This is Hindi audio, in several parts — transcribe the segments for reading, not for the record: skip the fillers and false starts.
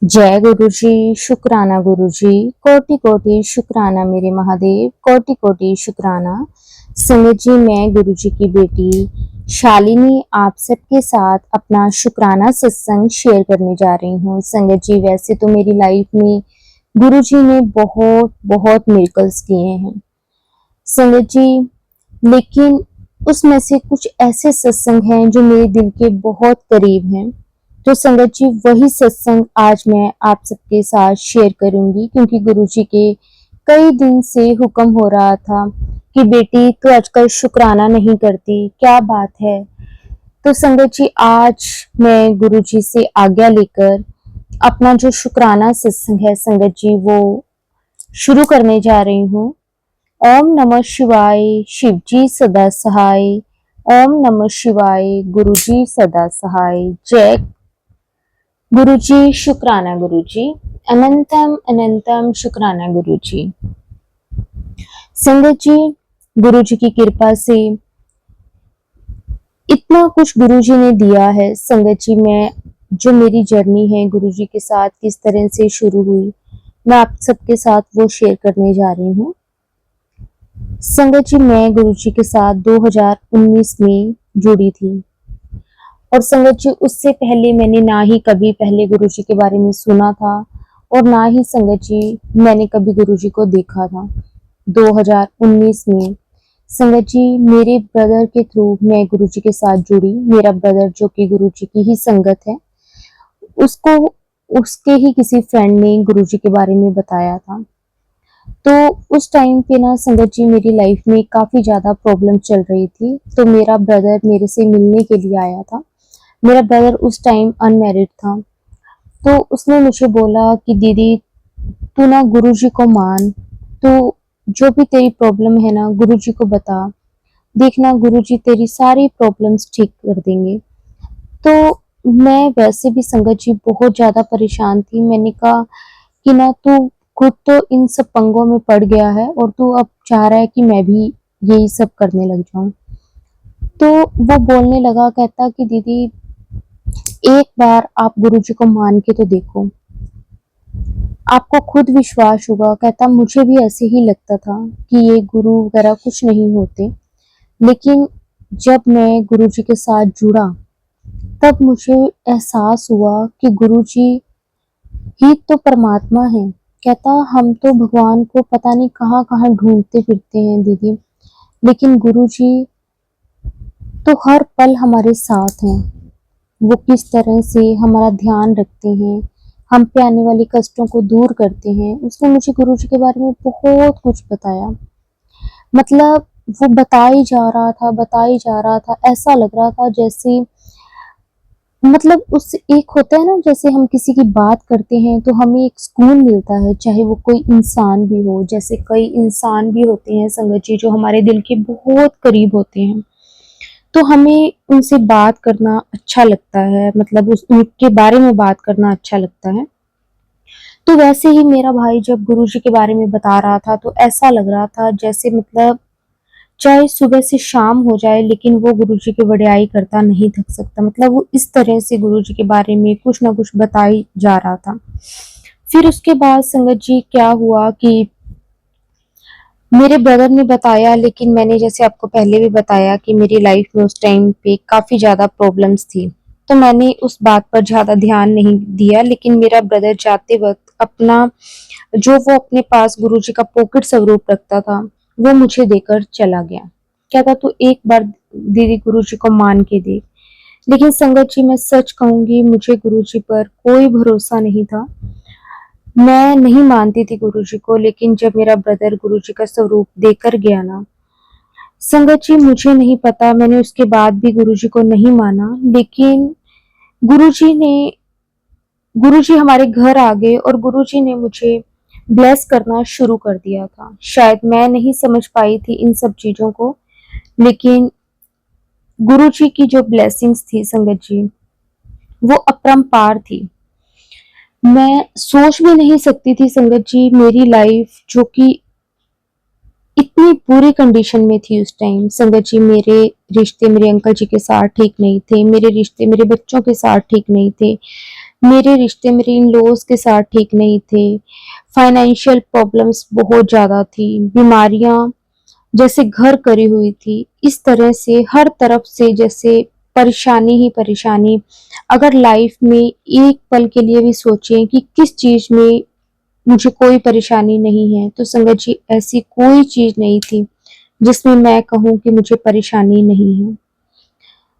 जय गुरु जी। शुक्राना गुरु जी। कोटि कोटि शुक्राना मेरे महादेव। कोटि कोटि शुक्राना। संगत जी, मैं गुरु जी की बेटी शालिनी आप सबके साथ अपना शुक्राना सत्संग शेयर करने जा रही हूँ। संगत जी, वैसे तो मेरी लाइफ में गुरु जी ने बहुत बहुत मिरेकल्स किए हैं संगत जी, लेकिन उसमें से कुछ ऐसे सत्संग हैं जो मेरे दिल के बहुत करीब हैं। तो संगत जी, वही सत्संग आज मैं आप सबके साथ शेयर करूंगी, क्योंकि गुरु जी के कई दिन से हुक्म हो रहा था कि बेटी तू आजकल शुक्राना नहीं करती, क्या बात है। तो संगत जी, आज मैं गुरु जी से आज्ञा लेकर अपना जो शुक्राना सत्संग है संगत जी, वो शुरू करने जा रही हूँ। ओम नमः शिवाय, शिव जी सदा सहाय। ओम नमः शिवाय, गुरु जी सदा सहाय। जय गुरु जी। शुक्राना गुरु जी। अनंतम अनंतम शुक्राना गुरु जी। संगत जी, गुरु जी की कृपा से इतना कुछ गुरु जी ने दिया है संगत जी। मैं जो मेरी जर्नी है गुरु जी के साथ किस तरह से शुरू हुई, मैं आप सबके साथ वो शेयर करने जा रही हूँ। संगत जी, मैं गुरु जी के साथ 2019 में जुड़ी थी और संगत जी, उससे पहले मैंने ना ही कभी पहले गुरु जी के बारे में सुना था और ना ही संगत जी मैंने कभी गुरु जी को देखा था। 2019 में संगत जी मेरे ब्रदर के थ्रू मैं गुरु जी के साथ जुड़ी। मेरा ब्रदर जो कि गुरु जी की ही संगत है, उसको उसके ही किसी फ्रेंड ने गुरु जी के बारे में बताया था। तो उस टाइम पे ना संगत जी मेरी लाइफ में काफी ज्यादा प्रॉब्लम चल रही थी, तो मेरा ब्रदर मेरे से मिलने के लिए आया था। मेरा ब्रदर उस टाइम अनमैरिड था, तो उसने मुझे बोला कि दीदी तू ना गुरु जी को मान, तो जो भी तेरी प्रॉब्लम है ना गुरु जी को बता, देखना गुरु जी तेरी सारी प्रॉब्लम्स ठीक कर देंगे। तो मैं वैसे भी संगत जी बहुत ज्यादा परेशान थी। मैंने कहा कि ना तू खुद तो इन सब पंगों में पड़ गया है और तू अब चाह रहा है कि मैं भी यही सब करने लग जाऊं। तो वो बोलने लगा, कहता कि दीदी एक बार आप गुरु जी को मान के तो देखो, आपको खुद विश्वास होगा। कहता मुझे भी ऐसे ही लगता था कि ये गुरु वगैरह कुछ नहीं होते, लेकिन जब मैं गुरु जी के साथ जुड़ा तब मुझे एहसास हुआ कि गुरु जी ही तो परमात्मा है। कहता हम तो भगवान को पता नहीं कहाँ कहाँ ढूंढते फिरते हैं दीदी, लेकिन गुरु जी तो हर पल हमारे साथ हैं। वो किस तरह से हमारा ध्यान रखते हैं, हम पे आने वाले कष्टों को दूर करते हैं। उसने मुझे गुरु जी के बारे में बहुत कुछ बताया। मतलब वो बता ही जा रहा था, ऐसा लग रहा था जैसे मतलब उस एक होता है ना, जैसे हम किसी की बात करते हैं तो हमें एक सुकून मिलता है, चाहे वो कोई इंसान भी हो। जैसे कई इंसान भी होते हैं संगत जी जो हमारे दिल के बहुत करीब होते हैं, तो हमें उनसे बात करना अच्छा लगता है, मतलब उनके बारे में बात करना अच्छा लगता है। तो वैसे ही मेरा भाई जब गुरु जी के बारे में बता रहा था तो ऐसा लग रहा था जैसे मतलब चाहे सुबह से शाम हो जाए लेकिन वो गुरु जी की वड्याई करता नहीं थक सकता। मतलब वो इस तरह से गुरु जी के बारे में कुछ ना कुछ बताई जा रहा था। फिर उसके बाद संगत जी क्या हुआ कि मेरे ब्रदर ने बताया, लेकिन मैंने जैसे आपको पहले भी बताया कि मेरी लाइफ में उस टाइम पे काफी ज्यादा प्रॉब्लम्स थी, तो मैंने उस बात पर ज्यादा ध्यान नहीं दिया। लेकिन मेरा ब्रदर जाते वक्त अपना जो वो अपने पास गुरु जी का पॉकेट स्वरूप रखता था वो मुझे देकर चला गया। क्या था, तू एक बार दीदी गुरु जी को मान के देख। लेकिन संगत जी मैं सच कहूंगी, मुझे गुरु जी पर कोई भरोसा नहीं था। मैं नहीं मानती थी गुरु जी को, लेकिन जब मेरा ब्रदर गुरु जी का स्वरूप देकर गया ना संगत जी, मुझे नहीं पता मैंने उसके बाद भी गुरु जी को नहीं माना, लेकिन गुरु जी ने गुरु जी हमारे घर आ गए और गुरु जी ने मुझे ब्लेस करना शुरू कर दिया था। शायद मैं नहीं समझ पाई थी इन सब चीजों को, लेकिन गुरु जी की जो ब्लेसिंग्स थी संगत जी वो अपरंपार थी। मैं सोच भी नहीं सकती थी संगत जी, मेरी लाइफ जो कि इतनी बुरी कंडीशन में थी उस टाइम संगत जी। मेरे रिश्ते मेरे अंकल जी के साथ ठीक नहीं थे, मेरे रिश्ते मेरे बच्चों के साथ ठीक नहीं थे। मेरे रिश्ते मेरे इन लॉज के साथ ठीक नहीं थे। फाइनेंशियल प्रॉब्लम्स बहुत ज़्यादा थी, बीमारियां जैसे घर करी हुई थी। इस तरह से हर तरफ से जैसे परेशानी ही परेशानी। अगर लाइफ में एक पल के लिए भी सोचें कि किस चीज़ में मुझे कोई परेशानी नहीं है, तो संगत जी ऐसी कोई चीज़ नहीं थी जिसमें मैं कहूँ कि मुझे परेशानी नहीं है।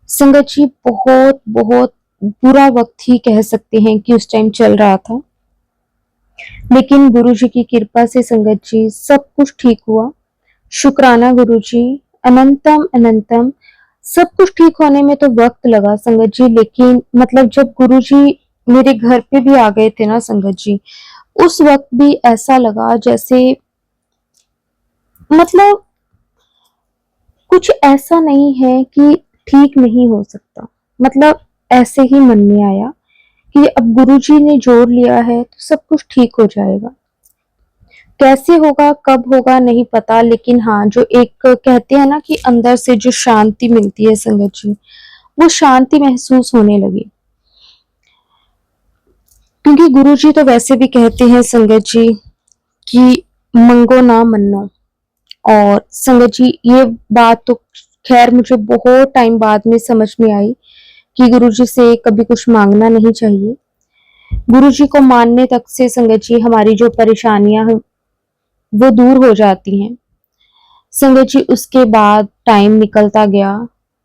संगत जी बहुत बहुत बुरा वक्त ही कह सकते हैं कि उस टाइम चल रहा था, लेकिन गुरु जी की कृपा से संगत जी सब कुछ ठीक हुआ। शुक्राना गुरु जी, अनंतम अनंतम। सब कुछ ठीक होने में तो वक्त लगा संगत जी, लेकिन मतलब जब गुरु जी मेरे घर पे भी आ गए थे ना संगत जी, उस वक्त भी ऐसा लगा जैसे मतलब कुछ ऐसा नहीं है कि ठीक नहीं हो सकता। मतलब ऐसे ही मन में आया कि अब गुरुजी ने जोड़ लिया है तो सब कुछ ठीक हो जाएगा। कैसे होगा कब होगा नहीं पता, लेकिन हाँ जो एक कहते हैं ना कि अंदर से जो शांति मिलती है संगत जी, वो शांति महसूस होने लगी। क्योंकि गुरुजी तो वैसे भी कहते हैं संगत जी कि मंगो ना मन्नो। और संगत जी ये बात तो खैर मुझे बहुत टाइम बाद में समझ में आई कि गुरुजी से कभी कुछ मांगना नहीं चाहिए। गुरुजी को मानने तक से संगत जी हमारी जो परेशानियां हैं वो दूर हो जाती हैं। संगत जी उसके बाद टाइम निकलता गया,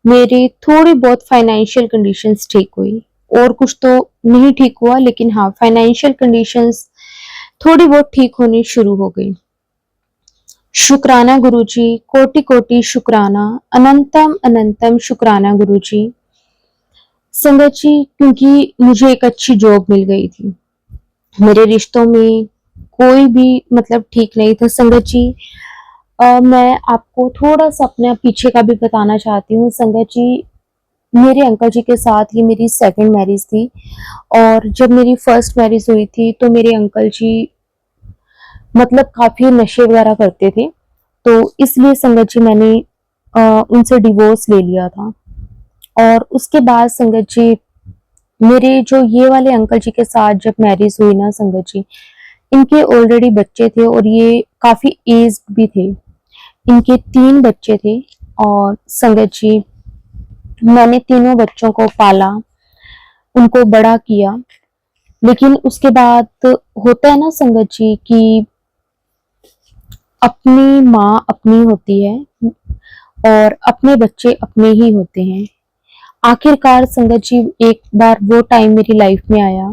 मेरी थोड़ी बहुत फाइनेंशियल कंडीशंस ठीक हुई। और कुछ तो नहीं ठीक हुआ, लेकिन हाँ फाइनेंशियल कंडीशंस थोड़ी बहुत ठीक होनी शुरू हो गई। शुक्राना गुरुजी, कोटि कोटि शुक्राना, अनंतम अनंतम शुक्राना गुरुजी। संगत जी क्योंकि मुझे एक अच्छी जॉब मिल गई थी, मेरे रिश्तों में कोई भी मतलब ठीक नहीं था संगत जी। मैं आपको थोड़ा सा अपने पीछे का भी बताना चाहती हूँ संगत जी। मेरे अंकल जी के साथ ये मेरी सेकंड मैरिज थी, और जब मेरी फर्स्ट मैरिज हुई थी तो मेरे अंकल जी मतलब काफी नशे वगैरह करते थे, तो इसलिए संगत जी मैंने उनसे डिवोर्स ले लिया था। और उसके बाद संगत जी मेरे जो ये वाले अंकल जी के साथ जब मैरिज हुई ना संगत जी, इनके ऑलरेडी बच्चे थे और ये काफी एज भी थे। इनके 3 बच्चे थे। और संगत जी मैंने तीनों बच्चों को पाला, उनको बड़ा किया। लेकिन उसके बाद होता है ना संगत जी कि अपनी माँ अपनी होती है और अपने बच्चे अपने ही होते हैं। आखिरकार संगत जी एक बार वो टाइम मेरी लाइफ में आया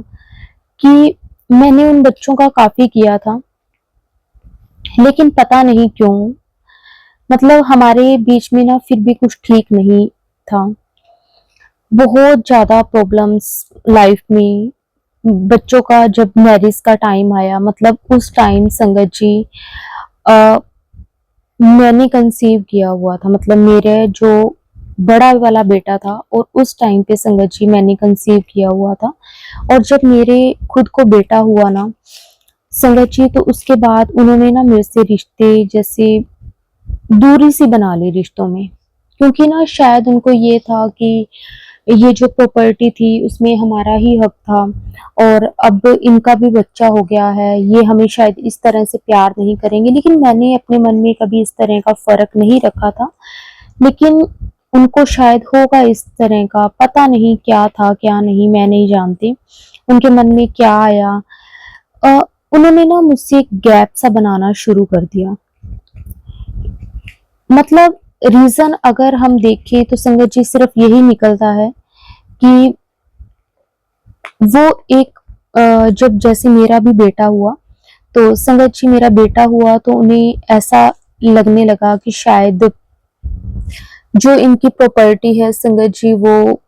कि मैंने उन बच्चों का काफी किया था, लेकिन पता नहीं क्यों मतलब हमारे बीच में ना फिर भी कुछ ठीक नहीं था। बहुत ज्यादा प्रॉब्लम्स लाइफ में। बच्चों का जब मैरिज का टाइम आया, मतलब उस टाइम संगत जी अ, मैंने कंसीव किया हुआ था, मतलब मेरे जो बड़ा वाला बेटा था, और उस टाइम पे संगत जी मैंने कंसीव किया हुआ था। और जब मेरे खुद को बेटा हुआ ना संगत जी, तो उसके बाद उन्होंने ना मेरे से रिश्ते जैसे दूरी सी बना ली रिश्तों में। क्योंकि ना शायद उनको ये था कि ये जो प्रॉपर्टी थी उसमें हमारा ही हक था, और अब इनका भी बच्चा हो गया है, ये हमें शायद इस तरह से प्यार नहीं करेंगे। लेकिन मैंने अपने मन में कभी इस तरह का फर्क नहीं रखा था, लेकिन उनको शायद होगा इस तरह का, पता नहीं क्या था क्या नहीं, मैं नहीं जानती उनके मन में क्या आया। अ, उन्होंने ना मुझसे एक गैप सा बनाना शुरू कर दिया। मतलब रीजन अगर हम देखें तो संगत जी सिर्फ यही निकलता है कि वो एक जब जैसे मेरा भी बेटा हुआ, तो संगत जी मेरा बेटा हुआ तो उन्हें ऐसा लगने लगा कि शायद जो इनकी प्रॉपर्टी है संगत जी वो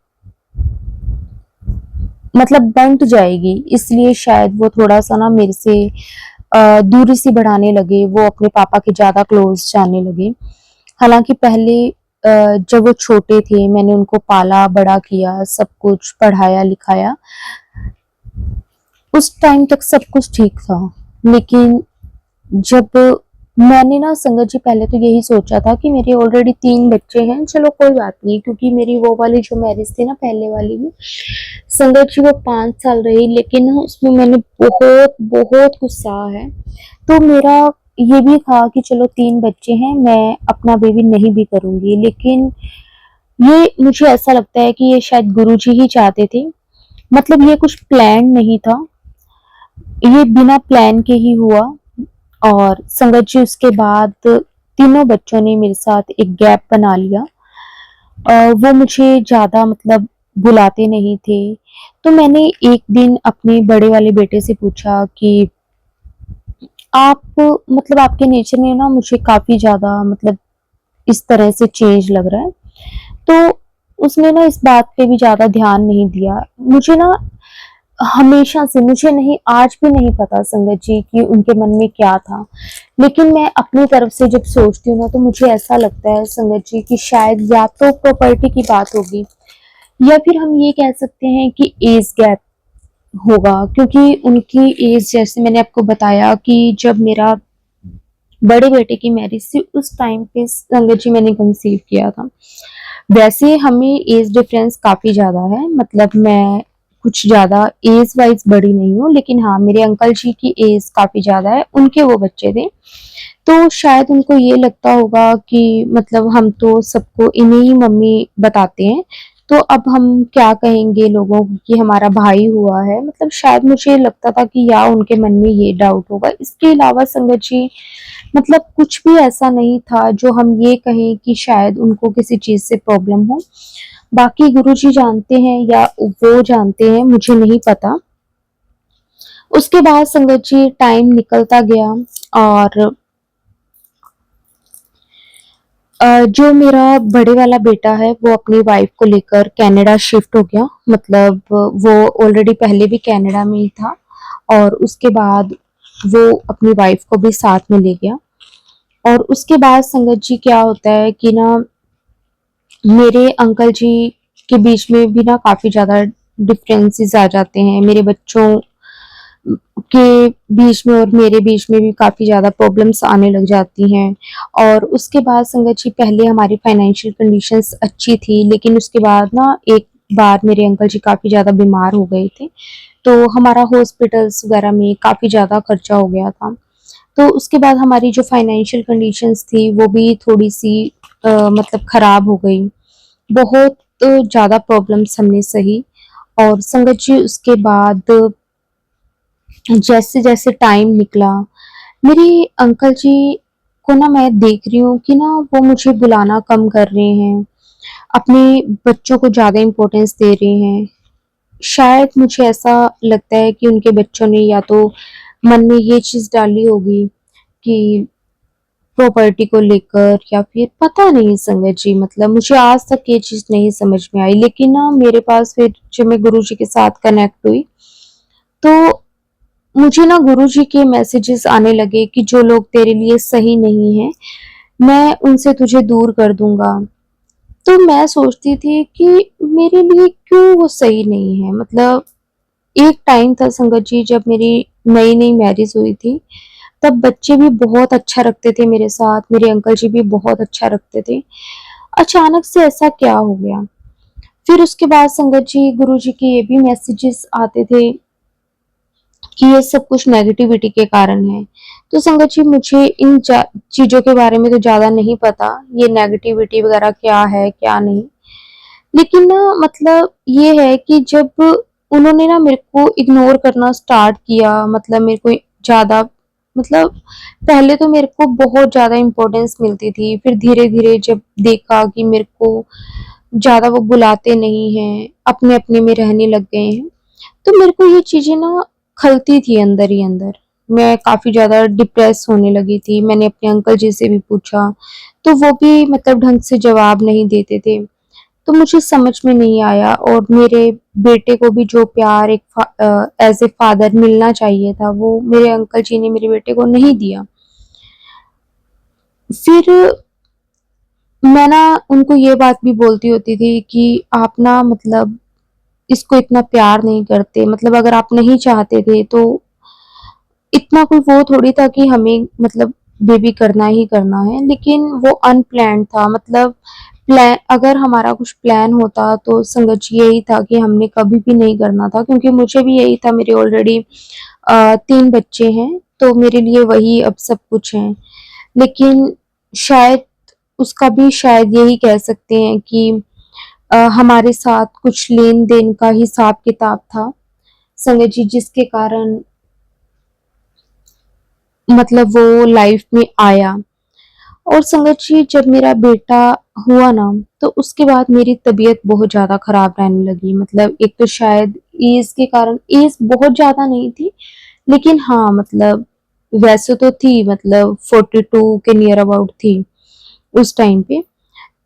मतलब बंट जाएगी, इसलिए शायद वो थोड़ा सा ना मेरे से दूरी सी बढ़ाने लगे, वो अपने पापा के ज्यादा क्लोज जाने लगे। हालांकि पहले जब वो छोटे थे मैंने उनको पाला बड़ा किया, सब कुछ पढ़ाया लिखाया, उस टाइम तक सब कुछ ठीक था। लेकिन जब मैंने ना संगत जी पहले तो यही सोचा था कि मेरे ऑलरेडी 3 बच्चे हैं, चलो कोई बात नहीं, क्योंकि मेरी वो वाली जो मैरिज थी ना पहले वाली में, संगत जी वो 5 साल रही, लेकिन ना उसमें मैंने बहुत कुछ सहा है। तो मेरा ये भी था कि चलो 3 बच्चे हैं, मैं अपना बेबी नहीं भी करूँगी, लेकिन ये मुझे ऐसा लगता है कि ये शायद गुरुजी ही चाहते थे। मतलब ये कुछ प्लान नहीं था, ये बिना प्लान के ही हुआ। और संगत जी उसके बाद तीनों बच्चों ने मेरे साथ एक गैप बना लिया। वो मुझे ज़्यादा मतलब बुलाते नहीं थे। तो मैंने एक दिन अपने बड़े वाले बेटे से पूछा कि आप मतलब आपके नेचर में ना मुझे काफ़ी ज़्यादा मतलब इस तरह से चेंज लग रहा है। तो उसने ना इस बात पे भी ज़्यादा ध्यान नहीं दिया। मुझे ना हमेशा से, मुझे नहीं, आज भी नहीं पता संगत जी कि उनके मन में क्या था। लेकिन मैं अपनी तरफ से जब सोचती हूँ ना तो मुझे ऐसा लगता है संगत जी कि शायद या तो प्रॉपर्टी की बात होगी, या फिर हम ये कह सकते हैं कि एज गैप होगा, क्योंकि उनकी एज जैसे मैंने आपको बताया कि जब मेरा बड़े बेटे की मैरिज थी उस टाइम पे संगत जी मैंने कंसीव किया था। वैसे हमें एज डिफरेंस काफ़ी ज़्यादा है, मतलब मैं कुछ ज़्यादा एज वाइज़ बड़ी नहीं हूँ, लेकिन हाँ, मेरे अंकल जी की एज काफ़ी ज़्यादा है, उनके वो बच्चे थे। तो शायद उनको ये लगता होगा कि मतलब हम तो सबको इन्हें ही मम्मी बताते हैं, तो अब हम क्या कहेंगे लोगों को कि हमारा भाई हुआ है, मतलब शायद मुझे लगता था कि या उनके मन में ये डाउट होगा। इसके अलावा संगत जी मतलब कुछ भी ऐसा नहीं था जो हम ये कहें कि शायद उनको किसी चीज़ से प्रॉब्लम हो। बाकी गुरुजी जानते हैं या वो जानते हैं, मुझे नहीं पता। उसके बाद संगत जी टाइम निकलता गया और जो मेरा बड़े वाला बेटा है वो अपनी वाइफ को लेकर कनाडा शिफ्ट हो गया। मतलब वो ऑलरेडी पहले भी कनाडा में ही था और उसके बाद वो अपनी वाइफ को भी साथ में ले गया। और उसके बाद संगत जी क्या होता है कि ना मेरे अंकल जी के बीच में भी ना काफ़ी ज़्यादा डिफरेंसेस आ जाते हैं। मेरे बच्चों के बीच में और मेरे बीच में भी काफ़ी ज़्यादा प्रॉब्लम्स आने लग जाती हैं। और उसके बाद संगत जी पहले हमारी फाइनेंशियल कंडीशंस अच्छी थी, लेकिन उसके बाद ना एक बार मेरे अंकल जी काफ़ी ज़्यादा बीमार हो गए थे, तो हमारा हॉस्पिटल्स वगैरह में काफ़ी ज़्यादा खर्चा हो गया था। तो उसके बाद हमारी जो फाइनेंशियल कंडीशंस थी वो भी थोड़ी-सी मतलब ख़राब हो गई। बहुत ज़्यादा प्रॉब्लम्स हमने सही। और संगत जी उसके बाद जैसे-जैसे टाइम निकला, मेरे अंकल जी को ना मैं देख रही हूँ कि ना वो मुझे बुलाना कम कर रहे हैं, अपने बच्चों को ज़्यादा इम्पोर्टेंस दे रहे हैं। शायद मुझे ऐसा लगता है कि उनके बच्चों ने या तो मन में ये चीज़ डाली होगी कि प्रॉपर्टी को लेकर, या फिर पता नहीं संगत जी, मतलब मुझे आज तक ये चीज़ नहीं समझ में आई। लेकिन ना मेरे पास फिर जब मैं गुरुजी के साथ कनेक्ट हुई, तो मुझे ना गुरुजी के मैसेजेस आने लगे कि जो लोग तेरे लिए सही नहीं हैं, मैं उनसे तुझे दूर कर दूँगा। तो मैं सोचती थी कि मेरे लिए क्यों वो सही नहीं है? मतलब एक टाइम था संगत जी जब मेरी नई-नई मैरिज हुई थी, तब बच्चे भी बहुत अच्छा रखते थे मेरे साथ, मेरे अंकल जी भी बहुत अच्छा रखते थे। अचानक से ऐसा क्या हो गया? फिर उसके बाद संगत जी, गुरुजी के ये भी मैसेजेस आते थे कि ये सब कुछ नेगेटिविटी के कारण है। तो संगत जी मुझे इन चीज़ों के बारे में तो ज़्यादा नहीं पता, ये नेगेटिविटी वगैरह क्या है, क्या नहीं। लेकिन ना मतलब ये है कि जब उन्होंने ना मेरे को इग्नोर करना स्टार्ट किया, मतलब मेरे को ज़्यादा मतलब पहले तो मेरे को बहुत ज़्यादा इम्पोर्टेंस मिलती थी, फिर धीरे-धीरे जब देखा कि मेरे को ज़्यादा वो बुलाते नहीं हैं, अपने-अपने में रहने लग गए हैं, तो मेरे को ये चीज़ें ना खलती थी अंदर ही अंदर। मैं काफ़ी ज़्यादा डिप्रेस होने लगी थी। मैंने अपने अंकल जी से भी पूछा, तो वो भी मतलब ढंग से जवाब नहीं देते थे। तो मुझे समझ में नहीं आया, और मेरे बेटे को भी जो प्यार एक एज़ ए फादर मिलना चाहिए था, वो मेरे अंकल जी ने मेरे बेटे को नहीं दिया। फिर मैं ना उनको ये बात भी बोलती होती थी कि आप ना मतलब इसको इतना प्यार नहीं करते, मतलब अगर आप नहीं चाहते थे तो इतना कोई वो थोड़ी था कि हमें मतलब बेबी करना ही करना है, लेकिन वो अनप्लान्ड था। मतलब प्लान, अगर हमारा कुछ प्लान होता तो संगत जी यही था कि हमने कभी भी नहीं करना था, क्योंकि मुझे भी यही था। मेरे ऑलरेडी 3 बच्चे हैं, तो मेरे लिए वही अब सब कुछ है। लेकिन शायद उसका भी शायद यही कह सकते हैं कि हमारे साथ कुछ लेन-देन का हिसाब-किताब था संगत जी, जिसके कारण मतलब वो लाइफ में आया। और संगत जी, जब मेरा बेटा हुआ ना, तो उसके बाद मेरी तबीयत बहुत ज़्यादा खराब रहने लगी। मतलब एक तो शायद ऐज के कारण, ऐज बहुत ज़्यादा नहीं थी, लेकिन हाँ, मतलब वैसे तो थी, मतलब 42 के नियर अबाउट थी उस टाइम पे।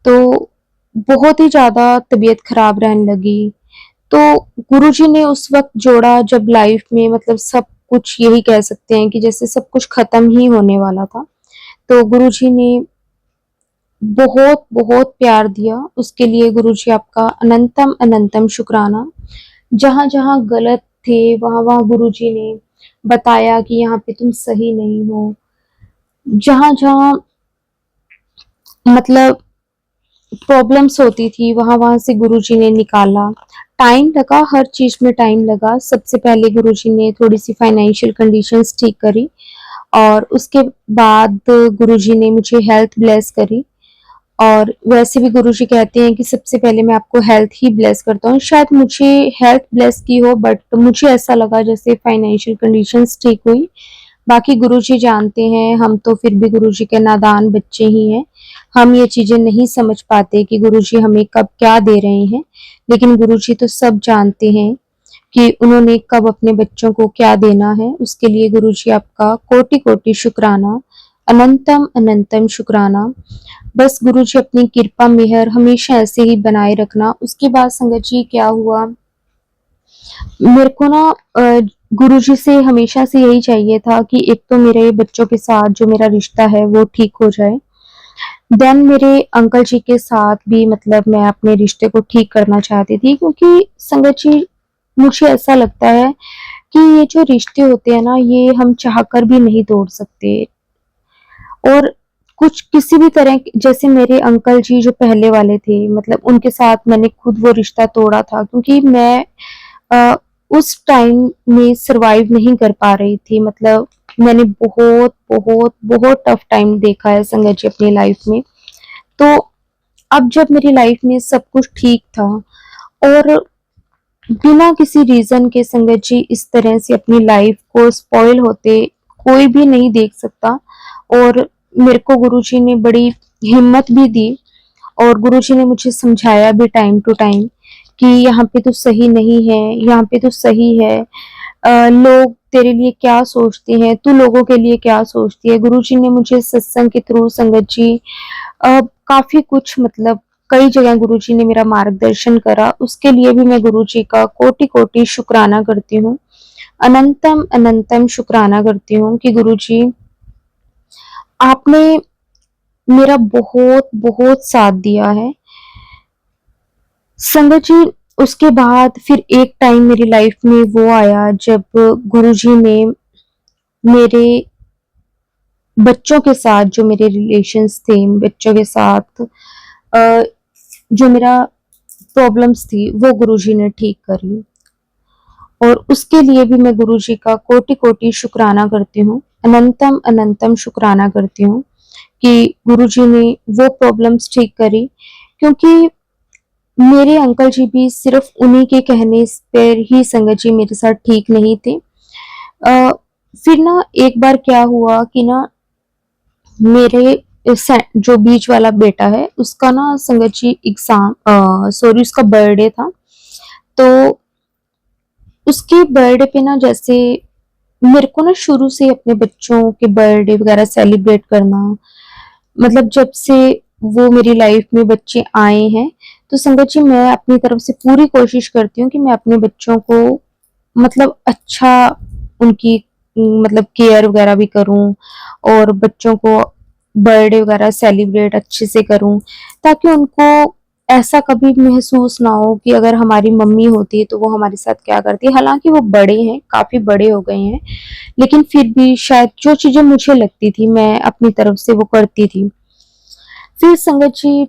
तो बहुत ही ज़्यादा तबीयत खराब रहने लगी। तो गुरुजी ने उस वक़्त जोड़ा जब लाइफ में मतलब सब कुछ, यही कह सकते हैं कि जैसे सब कुछ ख़त्म ही होने वाला था। तो गुरुजी ने बहुत बहुत प्यार दिया, उसके लिए गुरुजी आपका अनंतम अनंतम शुक्राना। जहाँ जहाँ गलत थे, वहाँ वहाँ गुरुजी ने बताया कि यहाँ पे तुम सही नहीं हो। जहाँ जहाँ मतलब प्रॉब्लम्स होती थी, वहाँ वहाँ से गुरुजी ने निकाला। टाइम लगा, हर चीज़ में टाइम लगा। सबसे पहले गुरुजी ने थोड़ी सी फाइनेंशियल कंडीशंस ठीक करी, और उसके बाद गुरुजी ने मुझे हेल्थ ब्लेस करी। और वैसे भी गुरुजी कहते हैं कि सबसे पहले मैं आपको हेल्थ ही ब्लेस करता हूँ। शायद मुझे हेल्थ ब्लेस की हो, बट मुझे ऐसा लगा जैसे फाइनेंशियल कंडीशंस ठीक हुई। बाकी गुरुजी जानते हैं, हम तो फिर भी गुरुजी के नादान बच्चे ही हैं। हम ये चीज़ें नहीं समझ पाते कि गुरुजी हमें कब क्या दे रहे हैं, लेकिन गुरुजी तो सब जानते हैं कि उन्होंने कब अपने बच्चों को क्या देना है। उसके लिए गुरुजी आपका कोटि-कोटि शुक्राना, अनंतम अनंतम शुक्राना। बस गुरुजी अपनी कृपा मेहर हमेशा ऐसे ही बनाए रखना। उसके बाद संगत जी क्या हुआ, मेरे को ना गुरुजी से हमेशा से यही चाहिए था कि एक तो मेरे बच्चों के साथ जो मेरा रिश्ता है वो ठीक हो जाए। देन मेरे अंकल जी के साथ भी मतलब मैं अपने रिश्ते को ठीक करना चाहती थी, क्योंकि संगत जी मुझे ऐसा लगता है कि ये जो रिश्ते होते हैं ना, ये हम चाहकर भी नहीं तोड़ सकते। और कुछ किसी भी तरह जैसे मेरे अंकल जी जो पहले वाले थे, मतलब उनके साथ मैंने खुद वो रिश्ता तोड़ा था, क्योंकि मैं अ, उस टाइम में सर्वाइव नहीं कर पा रही थी। मतलब मैंने बहुत बहुत बहुत टफ टाइम देखा है संगत जी अपनी लाइफ में। तो अब जब मेरी लाइफ में सब कुछ ठीक था, और बिना किसी रीजन के संगत जी इस तरह से अपनी लाइफ को स्पॉइल होते कोई भी नहीं देख सकता। और मेरे को गुरुजी ने बड़ी हिम्मत भी दी, और गुरुजी ने मुझे समझाया भी टाइम टू टाइम कि यहाँ पे तो सही नहीं है, यहाँ पे तो सही है। लोग तेरे लिए क्या सोचते हैं, तू लोगों के लिए क्या सोचती है। गुरुजी ने मुझे सत्संग के थ्रू संगत जी काफी कुछ, मतलब कई जगह गुरुजी ने मेरा मार्गदर्शन करा। उसके लिए भी मैं गुरुजी का कोटि कोटि शुक्राना करती हूँ, अनंतम अनंतम शुक्राना करती हूँ कि गुरुजी आपने मेरा बहुत बहुत साथ दिया है। संगत जी उसके बाद फिर एक टाइम मेरी लाइफ में वो आया जब गुरुजी ने मेरे बच्चों के साथ, जो मेरे रिलेशंस थे बच्चों के साथ, अ, जो मेरा प्रॉब्लम्स थी वो गुरुजी ने ठीक करी। और उसके लिए भी मैं गुरुजी का कोटि कोटि शुक्राना करती हूँ, अनंतम अनंतम शुक्राना करती हूँ कि गुरुजी ने वो प्रॉब्लम्स ठीक करी। क्योंकि मेरे अंकल जी भी सिर्फ उन्हीं के कहने पर ही संगत जी मेरे साथ ठीक नहीं थे। अ, फिर ना एक बार क्या हुआ कि ना, मेरे जो बीच वाला बेटा है उसका ना संगत जी एग्जाम, सॉरी, उसका बर्थडे था। तो उसके बर्थडे पे ना, जैसे मेरे को ना शुरू से अपने बच्चों के बर्थडे वगैरह सेलिब्रेट करना, मतलब जब से वो मेरी लाइफ में बच्चे आए हैं, तो संगत जी मैं अपनी तरफ से पूरी कोशिश करती हूँ कि मैं अपने बच्चों को मतलब अच्छा, उनकी मतलब केयर वगैरह भी करूँ, और बच्चों को बर्थडे वगैरह सेलिब्रेट अच्छे से करूँ, ताकि उनको ऐसा कभी महसूस ना हो कि अगर हमारी मम्मी होती तो वो हमारे साथ क्या करती। हालाँकि वो बड़े हैं, काफ़ी बड़े हो गए हैं, लेकिन फिर भी शायद जो चीज़ें मुझे लगती थी मैं अपनी तरफ से वो करती थी। फिर संगत जी,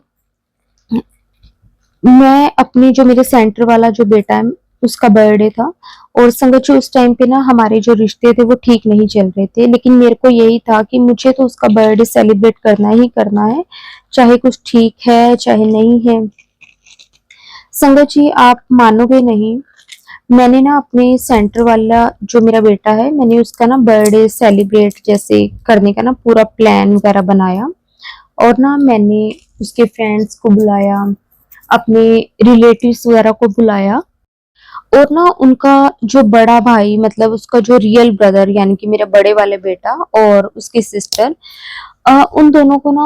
मैं अपनी जो मेरे सेंटर वाला जो बेटा है उसका बर्थडे था, और संगत जी उस टाइम पे ना हमारे जो रिश्ते थे वो ठीक नहीं चल रहे थे, लेकिन मेरे को यही था कि मुझे तो उसका बर्थडे सेलिब्रेट करना ही करना है, चाहे कुछ ठीक है चाहे नहीं है। संगत जी, आप मानोगे नहीं, मैंने ना अपने सेंटर वाला जो मेरा बेटा है, मैंने उसका ना बर्थडे सेलिब्रेट जैसे करने का ना पूरा प्लान वगैरह बनाया, और ना मैंने उसके फ्रेंड्स को बुलाया, अपने रिलेटिव्स वगैरह को बुलाया, और ना उनका जो बड़ा भाई मतलब उसका जो रियल ब्रदर यानी कि मेरा बड़े वाले बेटा और उसकी सिस्टर, उन दोनों को ना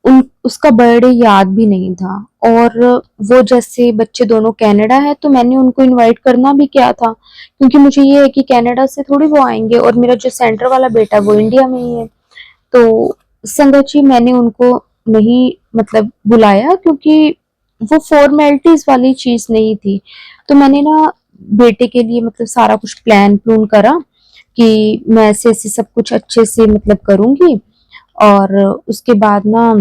उन उसका बर्थडे याद भी नहीं था। और वो जैसे बच्चे दोनों कनाडा है तो मैंने उनको इनवाइट करना भी क्या था, क्योंकि मुझे ये है कि कनाडा से थोड़ी वो आएंगे, और मेरा जो सेंटर वाला बेटा वो इंडिया में ही है। तो संगत जी, मैंने उनको नहीं मतलब बुलाया, क्योंकि वो फॉर्मेलिटीज वाली चीज नहीं थी। तो मैंने ना बेटे के लिए मतलब सारा कुछ प्लान प्लून करा कि मैं ऐसे ऐसे सब कुछ अच्छे से मतलब करूंगी, और उसके बाद ना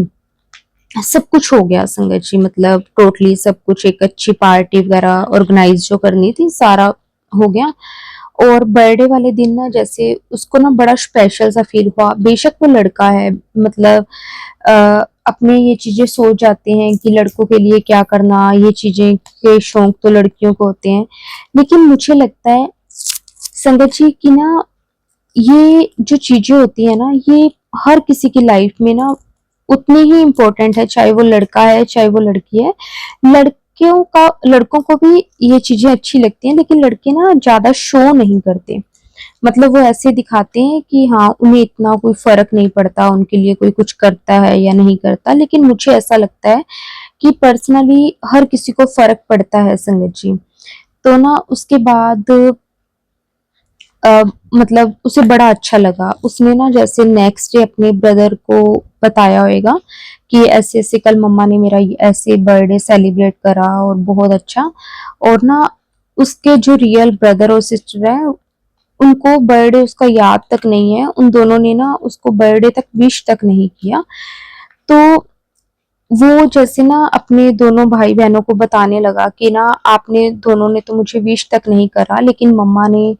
सब कुछ हो गया संगत जी, मतलब टोटली सब कुछ, एक अच्छी पार्टी वगैरह ऑर्गेनाइज जो करनी थी सारा हो गया। और बर्थडे वाले दिन ना जैसे उसको ना बड़ा स्पेशल सा फील हुआ। बेशक वो लड़का है, मतलब अपने ये चीजें सोच जाते हैं कि लड़कों के लिए क्या करना, ये चीजें के शौक तो लड़कियों को होते हैं, लेकिन मुझे लगता है संगत जी की ना ये जो चीजें होती है ना, ये हर किसी की लाइफ में ना उतनी ही इम्पोर्टेंट है, चाहे वो लड़का है चाहे वो लड़की है। लड़कों को भी ये चीजें अच्छी लगती हैं, लेकिन लड़के ना ज्यादा शो नहीं करते। मतलब वो ऐसे दिखाते हैं कि हाँ उन्हें इतना कोई फर्क नहीं पड़ता, उनके लिए कोई कुछ करता है या नहीं करता, लेकिन मुझे ऐसा लगता है कि पर्सनली हर किसी को फर्क पड़ता है संगत जी। तो ना उसके बाद मतलब उसे बड़ा अच्छा लगा। उसने ना जैसे नेक्स्ट डे अपने ब्रदर को बताया होगा कि ऐसे ऐसे कल मम्मा ने मेरा ऐसे बर्थडे सेलिब्रेट करा और बहुत अच्छा। और ना उसके जो रियल ब्रदर और सिस्टर है, उनको बर्थडे उसका याद तक नहीं है, उन दोनों ने ना उसको बर्थडे तक विश तक नहीं किया। तो वो जैसे ना अपने दोनों भाई बहनों को बताने लगा कि ना आपने दोनों ने तो मुझे विश तक नहीं करा, लेकिन मम्मा ने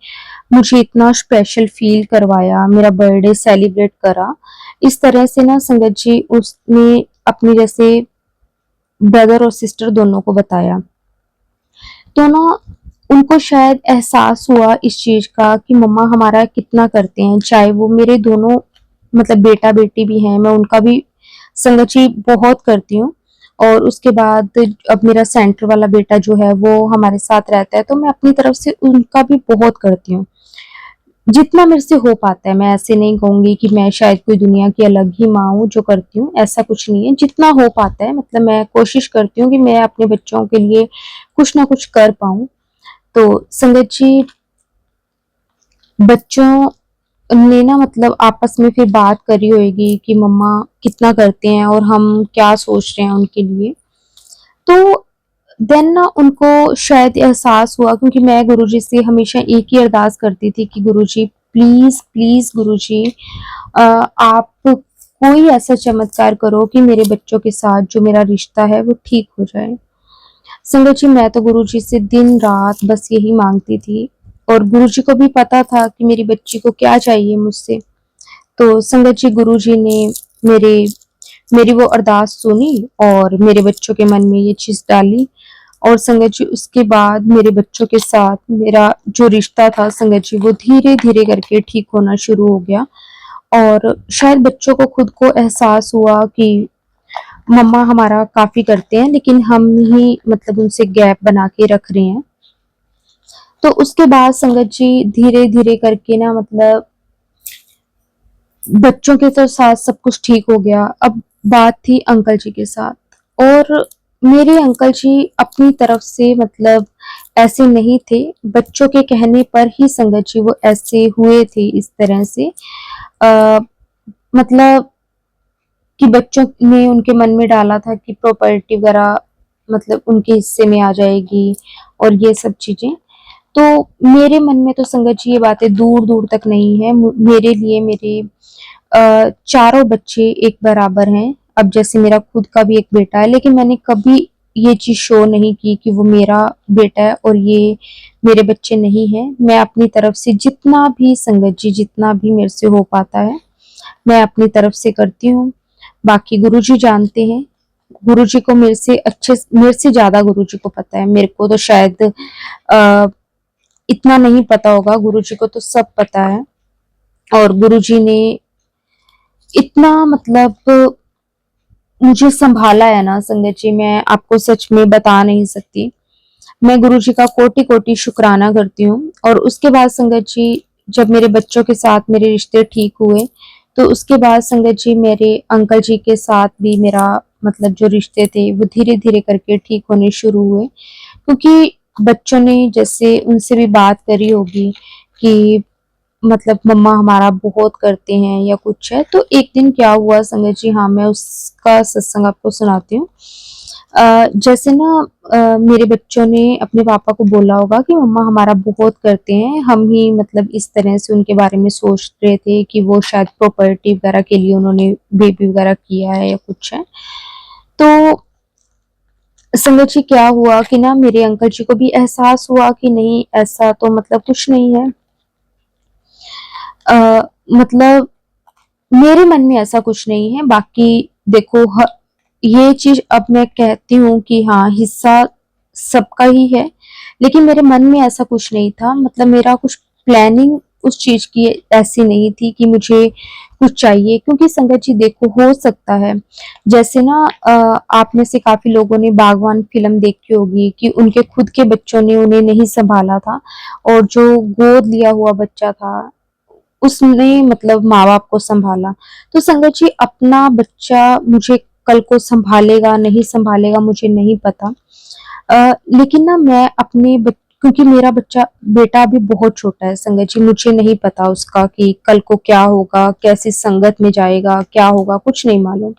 मुझे इतना स्पेशल फील करवाया, मेरा बर्थडे सेलिब्रेट करा। इस तरह से ना संगत जी उसने अपनी जैसे ब्रदर और सिस्टर दोनों को बताया। तो ना उनको शायद एहसास हुआ इस चीज का कि मम्मा हमारा कितना करते हैं, चाहे वो मेरे दोनों मतलब बेटा बेटी भी हैं, मैं उनका भी संगत जी बहुत करती हूँ। और उसके बाद अब मेरा सेंटर वाला बेटा जो है वो हमारे साथ रहता है, तो मैं अपनी तरफ से उनका भी बहुत करती हूँ, जितना मेरे से हो पाता है। मैं ऐसे नहीं कहूंगी कि मैं शायद कोई दुनिया की अलग ही माँ हूँ जो करती हूँ, ऐसा कुछ नहीं है। जितना हो पाता है मतलब मैं कोशिश करती हूँ कि मैं अपने बच्चों के लिए कुछ ना कुछ कर पाऊँ। तो संगत जी, बच्चों ने ना मतलब आपस में फिर बात करी होगी कि मम्मा कितना करते हैं और हम क्या सोच रहे हैं उनके लिए। तो देन ना उनको शायद एहसास हुआ, क्योंकि मैं गुरुजी से हमेशा एक ही अरदास करती थी कि गुरुजी प्लीज प्लीज गुरुजी, आप कोई ऐसा चमत्कार करो कि मेरे बच्चों के साथ जो मेरा रिश्ता है वो ठीक हो जाए। संगत जी, मैं तो गुरुजी से दिन रात बस यही मांगती थी, और गुरुजी को भी पता था कि मेरी बच्ची को क्या चाहिए मुझसे। तो संगत जी, गुरुजी ने मेरे मेरी वो अरदास सुनी और मेरे बच्चों के मन में ये चीज डाली। और संगत जी उसके बाद मेरे बच्चों के साथ मेरा जो रिश्ता था संगत जी वो धीरे धीरे करके ठीक होना शुरू हो गया। और शायद बच्चों को खुद को एहसास हुआ कि मम्मा हमारा काफी करते हैं, लेकिन हम ही मतलब उनसे गैप बना के रख रहे हैं। तो उसके बाद संगत जी धीरे धीरे करके ना मतलब बच्चों के तो साथ सब कुछ ठीक हो गया। अब बात थी अंकल जी के साथ, और मेरे अंकल जी अपनी तरफ से मतलब ऐसे नहीं थे, बच्चों के कहने पर ही संगत जी वो ऐसे हुए थे इस तरह से। आ, मतलब कि बच्चों ने उनके मन में डाला था कि प्रॉपर्टी वगैरह मतलब उनके हिस्से में आ जाएगी और ये सब चीजें। तो मेरे मन में तो संगत जी ये बातें दूर दूर तक नहीं है। मेरे लिए मेरे चारों बच्चे एक बराबर हैं। अब जैसे मेरा खुद का भी एक बेटा है, लेकिन मैंने कभी ये चीज शो नहीं की कि वो मेरा बेटा है और ये मेरे बच्चे नहीं हैं। मैं अपनी तरफ से जितना भी संगत जी, जितना भी मेरे से हो पाता है मैं अपनी तरफ से करती हूँ। बाकी गुरुजी जानते हैं, गुरुजी को मेरे से ज्यादा गुरुजी को पता है। मेरे को तो शायद इतना नहीं पता होगा, गुरुजी को तो सब पता है। और गुरुजी ने इतना मतलब मुझे संभाला है ना संगत जी, मैं आपको सच में बता नहीं सकती। मैं गुरुजी का कोटि कोटि शुक्राना करती हूँ। और उसके बाद संगत जी, जब मेरे बच्चों के साथ मेरे रिश्ते ठीक हुए, तो उसके बाद संगत जी मेरे अंकल जी के साथ भी मेरा मतलब जो रिश्ते थे वो धीरे धीरे करके ठीक होने शुरू हुए। क्योंकि बच्चों ने जैसे उनसे भी बात करी होगी कि मतलब मम्मा हमारा बहुत करते हैं या कुछ है। तो एक दिन क्या हुआ संगत जी, हाँ मैं उसका सत्संग आपको सुनाती हूँ। जैसे ना मेरे बच्चों ने अपने पापा को बोला होगा कि मम्मा हमारा बहुत करते हैं, हम ही मतलब इस तरह से उनके बारे में सोच रहे थे कि वो शायद प्रॉपर्टी वगैरह के लिए उन्होंने बेबी वगैरह किया है या कुछ है। तो संगत जी क्या हुआ कि ना मेरे अंकल जी को भी एहसास हुआ कि नहीं ऐसा तो मतलब कुछ नहीं है। मतलब मेरे मन में ऐसा कुछ नहीं है। बाकी देखो ये चीज अब मैं कहती हूँ कि हाँ हिस्सा सबका ही है, लेकिन मेरे मन में ऐसा कुछ नहीं था। मतलब मेरा कुछ प्लानिंग उस चीज की ऐसी नहीं थी कि मुझे कुछ चाहिए। क्योंकि संगत जी देखो हो सकता है जैसे ना आप में से काफी लोगों ने बागवान फिल्म देखी होगी कि उनके खुद के बच्चों ने उन्हें नहीं संभाला था और जो गोद लिया हुआ बच्चा था उसने मतलब माँ बाप को संभाला। तो संगत जी अपना बच्चा मुझे कल को संभालेगा नहीं संभालेगा मुझे नहीं पता। लेकिन ना मैं क्योंकि मेरा बेटा अभी बहुत छोटा है संगत जी, मुझे नहीं पता उसका कि कल को क्या होगा, कैसी संगत में जाएगा, क्या होगा, कुछ नहीं मालूम।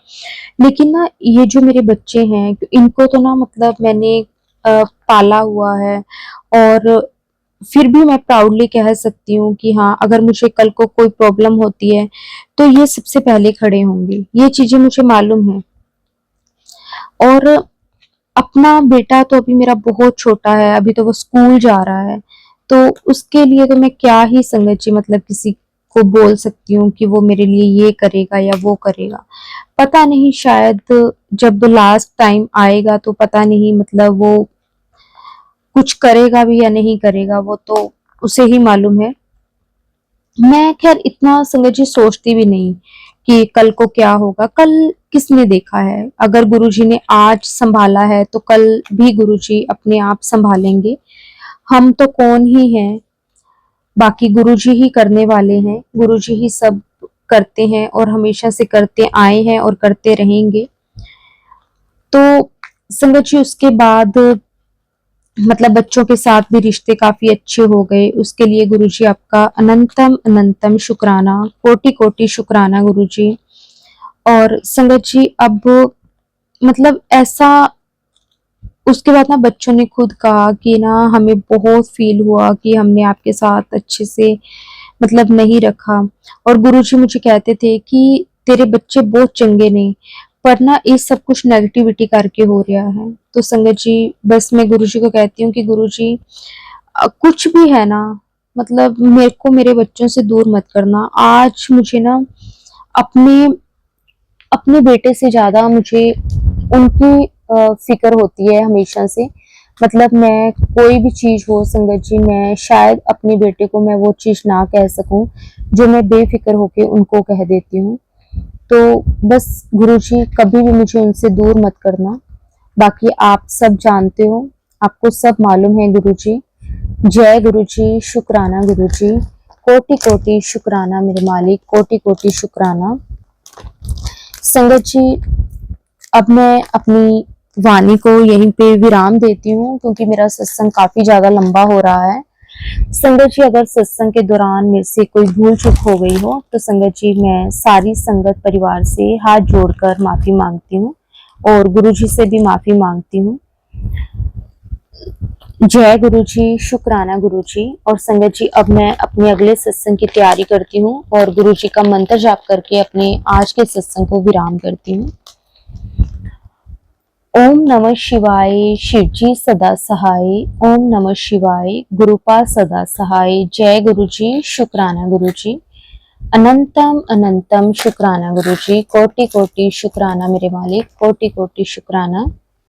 लेकिन ना ये जो मेरे बच्चे हैं इनको तो ना मतलब मैंने पाला हुआ है। और फिर भी मैं प्राउडली कह सकती हूँ कि हाँ अगर मुझे कल को कोई प्रॉब्लम होती है तो ये सबसे पहले खड़े होंगे, ये चीजें मुझे मालूम है। और अपना बेटा तो अभी मेरा बहुत छोटा है, अभी तो वो स्कूल जा रहा है। तो उसके लिए तो मैं क्या ही संगत जी मतलब किसी को बोल सकती हूँ कि वो मेरे लिए ये करेगा या वो करेगा। पता नहीं शायद जब लास्ट टाइम आएगा तो पता नहीं मतलब वो कुछ करेगा भी या नहीं करेगा, वो तो उसे ही मालूम है। मैं खैर इतना संगत जी सोचती भी नहीं कि कल को क्या होगा। कल किसने देखा है, अगर गुरुजी ने आज संभाला है तो कल भी गुरुजी अपने आप संभालेंगे। हम तो कौन ही हैं, बाकी गुरुजी ही करने वाले हैं, गुरुजी ही सब करते हैं और हमेशा से करते आए हैं और करते रहेंगे। तो संगत जी उसके बाद मतलब बच्चों के साथ भी रिश्ते काफी अच्छे हो गए। उसके लिए गुरुजी आपका अनंतम अनंतम शुक्राना, कोटि कोटि शुक्राना गुरुजी। और संगत जी अब मतलब ऐसा उसके बाद ना बच्चों ने खुद कहा कि ना हमें बहुत फील हुआ कि हमने आपके साथ अच्छे से मतलब नहीं रखा। और गुरुजी मुझे कहते थे कि तेरे बच्चे बहुत चंगे ने, पर ना ये सब कुछ नेगेटिविटी करके हो रहा है। तो संगत जी बस मैं गुरुजी को कहती हूँ कि गुरुजी कुछ भी है ना मतलब मेरे को मेरे बच्चों से दूर मत करना। आज मुझे ना अपने अपने बेटे से ज्यादा मुझे उनकी फिक्र होती है हमेशा से। मतलब मैं कोई भी चीज हो संगत जी, मैं शायद अपने बेटे को मैं वो चीज ना कह सकूं जो मैं बेफिक्र होके उनको कह देती हूँ। तो बस गुरुजी कभी भी मुझे उनसे दूर मत करना। बाकी आप सब जानते हो, आपको सब मालूम है गुरुजी। जय गुरुजी, शुक्राना गुरुजी, कोटि कोटि शुक्राना मेरे मालिक, कोटि कोटि शुक्राना। संगत जी अब मैं अपनी वाणी को यहीं पे विराम देती हूँ क्योंकि मेरा सत्संग काफी ज्यादा लंबा हो रहा है। संगत जी अगर सत्संग के दौरान मेरे से कोई भूल चूक हो गई हो तो संगत जी मैं सारी संगत परिवार से हाथ जोड़कर माफी मांगती हूँ और गुरु जी से भी माफी मांगती हूँ। जय गुरु जी, शुक्राना गुरु जी। और संगत जी, अब मैं अपने अगले सत्संग की तैयारी करती हूँ और गुरु जी का मंत्र जाप करके अपने आज के सत्संग को विराम करती हूँ। ओम नमः शिवाय, शिव जी सदा सहाय। ओम नमः शिवाय, गुरुपा सदा सहाय। जय गुरु जी, शुक्राना गुरु जी। अनंतम अनंतम शुक्राना गुरु जी। कोटि कोटि शुक्राना मेरे मालिक, कोटि कोटि शुक्राना।